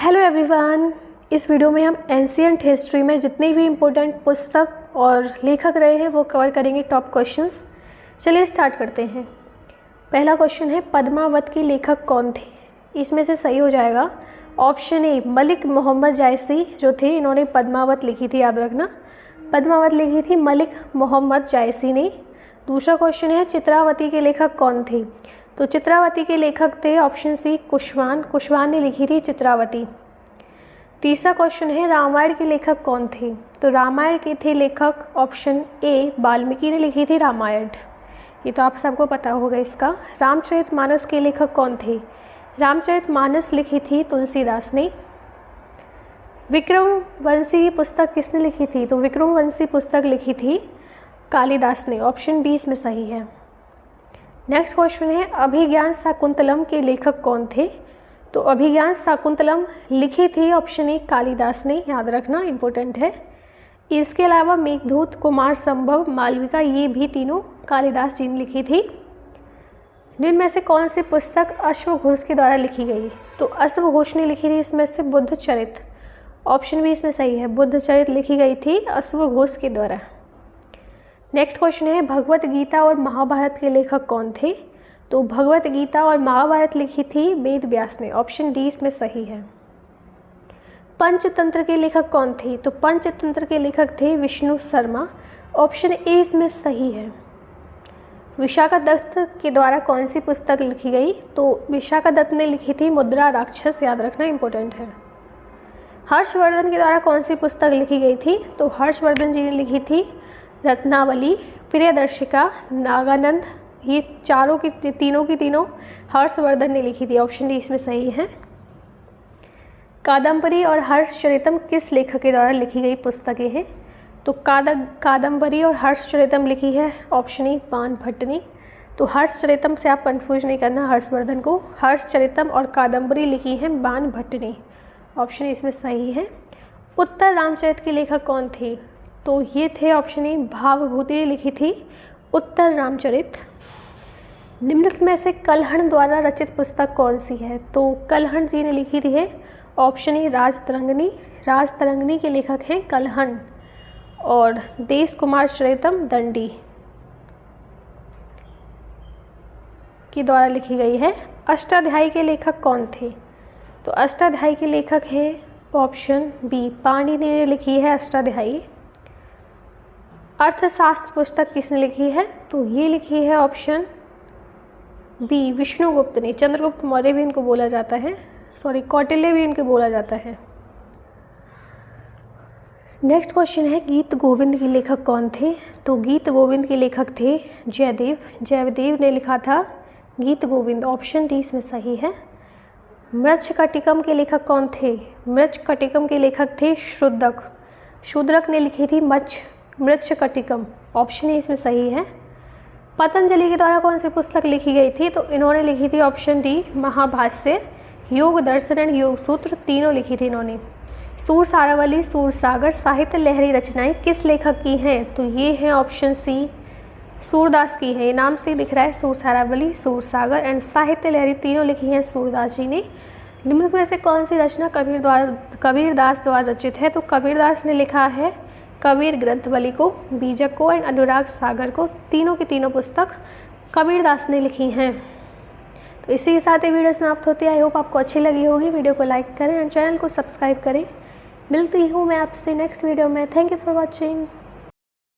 Hello everyone. इस video में हम एंशिएंट हिस्ट्री में जितने भी इम्पोर्टेंट पुस्तक और लेखक रहे हैं वो कवर करेंगे, टॉप क्वेश्चंस। चलिए स्टार्ट करते हैं। पहला क्वेश्चन है, पद्मावत के लेखक कौन थे? इसमें से सही हो जाएगा ऑप्शन ए, मलिक मोहम्मद जायसी जो थे, इन्होंने पद्मावत लिखी थी, याद रखना, पद्मावत लिखी थी मलिक मोहम्मद जायसी ने। दूसरा क्वेश्चन है, चित्रावती के लेखक कौन थे? तो चित्रावती के लेखक थे ऑप्शन सी, कुशवान ने लिखी थी चित्रावती। तीसरा क्वेश्चन है, रामायण के लेखक कौन थे? तो रामायण के थे लेखक ऑप्शन ए, वाल्मीकि ने लिखी थी रामायण। ये तो आप सबको पता होगा इसका। रामचरितमानस के लेखक कौन थे? रामचरितमानस लिखी थी तुलसीदास ने। विक्रमवंशी की पुस्तक किसने लिखी थी? तो विक्रमवंशी पुस्तक लिखी थी कालिदास ने। ऑप्शन बी इसमें सही है। नेक्स्ट क्वेश्चन है, अभिज्ञान शाकुंतलम के लेखक कौन थे? तो अभिज्ञान शाकुंतलम लिखी थी ऑप्शन ए, कालिदास ने, याद रखना, इंपॉर्टेंट है। इसके अलावा मेघदूत, कुमार संभव, मालविका, ये भी तीनों कालिदास जी ने लिखी थी। जिनमें से कौन सी पुस्तक अश्वघोष के द्वारा लिखी गई? तो अश्वघोष ने लिखी थी इसमें से बुद्धचरित। ऑप्शन बी इसमें सही है, बुद्धचरित लिखी गई थी अश्वघोष के द्वारा। नेक्स्ट क्वेश्चन है, भगवत गीता और महाभारत के लेखक कौन थे? तो भगवत गीता और महाभारत लिखी थी वेद व्यास ने। ऑप्शन डी इसमें सही है। पंचतंत्र के लेखक कौन थे? तो पंचतंत्र के लेखक थे विष्णु शर्मा। ऑप्शन ए इसमें सही है। विशाखा दत्त के द्वारा कौन सी पुस्तक लिखी गई? तो विशाखा दत्त ने लिखी थी मुद्रा राक्षस, याद रखना, इंपॉर्टेंट है। हर्षवर्धन के द्वारा कौन सी पुस्तक लिखी गई थी? तो हर्षवर्धन जी ने लिखी थी रत्नावली, प्रियदर्शिका, नागानंद, ये तीनों की तीनों हर्षवर्धन ने लिखी थी। ऑप्शन डी इसमें सही है। कादम्बरी और हर्षचरितम किस लेखक के द्वारा लिखी गई पुस्तकें हैं? तो कादम्बरी और हर्षचरितम लिखी है ऑप्शन ए, बाण भट्ट ने। तो हर्षचरितम से आप कंफ्यूज नहीं करना हर्षवर्धन को, हर्षचरितम और कादम्बरी लिखी है बाण भट्ट ने। ऑप्शन ए इसमें सही है। उत्तर रामचरित के लेखक कौन थे? तो ये थे ऑप्शन ए, भावभूति ने लिखी थी उत्तर रामचरित। निम्नलिखित में से कलहण द्वारा रचित पुस्तक कौन सी है? तो कलहण जी ने लिखी थी है ऑप्शन ए, राजतरंगिणी। राजतरंगिणी के लेखक हैं कलहण। और देश कुमार चरितम दंडी के द्वारा लिखी गई है। अष्टाध्यायी के लेखक कौन थे? तो अष्टाध्यायी के लेखक हैं ऑप्शन बी, पाणिनि ने लिखी है अष्टाध्यायी। अर्थशास्त्र पुस्तक किसने लिखी है? तो ये लिखी है ऑप्शन बी, विष्णुगुप्त ने। चंद्रगुप्त मौर्य भी इनको बोला जाता है, कौटिल्य भी इनको बोला जाता है। नेक्स्ट क्वेश्चन है, गीत गोविंद के लेखक कौन थे? तो गीत गोविंद के लेखक थे जयदेव। जयदेव ने लिखा था गीत गोविंद। ऑप्शन डी इसमें सही है। मृच्छकटिकम के लेखक कौन थे? मृच्छकटिकम के लेखक थे शूद्रक। शूद्रक ने लिखी थी मृच्छकटिकम। ऑप्शन ए इसमें सही है। पतंजलि के द्वारा कौन सी पुस्तक लिखी गई थी? तो इन्होंने लिखी थी ऑप्शन डी, महाभाष्य, योग दर्शन एंड योग सूत्र, तीनों लिखी थी इन्होंने। सूरसारावली, सूरसागर, साहित्य लहरी रचनाएं किस लेखक की हैं? तो ये हैं ऑप्शन सी, सूरदास की है। ये नाम से दिख रहा है, सूरसारावली, सूरसागर एंड साहित्य लहरी, तीनों लिखी हैं सूरदास जी ने। निम्नलिखित में से कौन सी रचना कबीरदास द्वारा रचित है? तो कबीरदास ने लिखा है कबीर ग्रंथवली को, बीजक को एंड अनुराग सागर को, तीनों की तीनों पुस्तक कबीरदास ने लिखी हैं। तो इसी के साथ ये वीडियो समाप्त होती है। आई होप आपको अच्छी लगी होगी। वीडियो को लाइक करें एंड चैनल को सब्सक्राइब करें। मिलती हूँ मैं आपसे नेक्स्ट वीडियो में। Thank you for watching.